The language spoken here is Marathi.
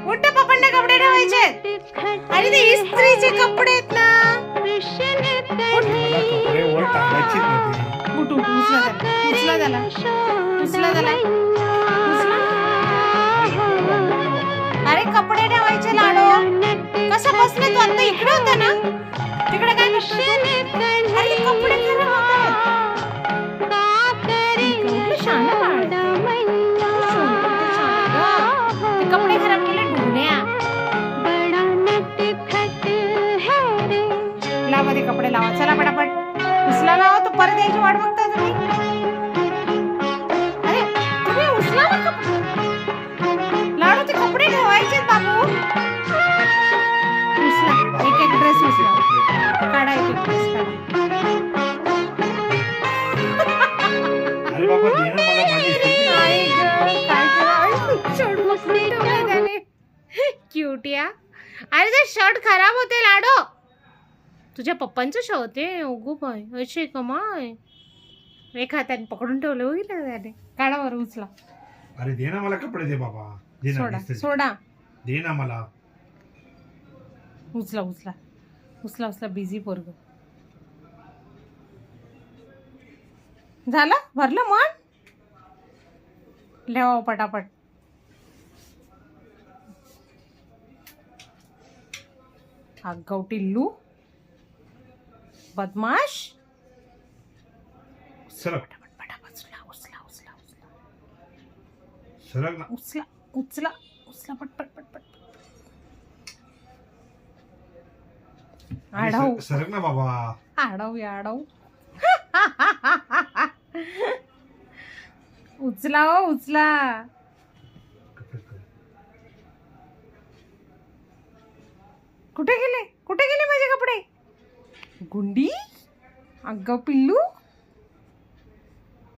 मोठ्या पप्पांना कपडे ठेवायचे. अरे ते इस्त्रीचे कपडे आहेत ना. मला कपडे वर टाकायचे नव्हते. उठ उठ उचला त्याला उचला त्याला. अरे कपडे ठेवायचे लाडो. कसं बसले तू आता इकडे होता ना. तिकडे काय करतोय तू? अरे कपडे खराब होतात. कुठलं शहाणा बाळ. ते कपडे खराब केले ढुण्या. लावा ते कपडे लावा. चला पटापट उचला लावा. तू परत यायची वाट बघताय तुम्ही. अरे तुम्ही उचला ना कपडे. लाडू ते कपडे ठेवायचे बाबू. उचला एक एक ड्रेस उचला. काढा एक एक ड्रेस काढा. अरे बाबा दे ना मला माझी इस्त्री. आई गं, काय करावं? शर्ट पकडून ठेवलाय त्याने. क्यूटिया. अरे ते शर्ट खराब होते लाडो. तुझ्या पप्पांचं शर्ट आहे. ओगो बाय असे कमाय. एक हाताने पकडून ठेवलं होईल ना त्याने. काढा बरं उचला. अरे दे ना मला कपडे दे बाबा. दे ना सोडा इस्त्री. सोडा. दे ना मला. उचला उचला उचला उचला. बिझी पोरग झालं. भरलं मन. लिहावा पटापट. आगाऊ टिल्लू बदमाश. सरक पटापट पटापट उचला उचला उचला उचला सरक ना. उचला उचला उचला पटपट पटपट. आढाऊ सरक ना बाबा. आढाऊ आढाऊ. उचला हो उचला. कुठे गेले माझे कपडे. गुंडी. अगं पिल्लू.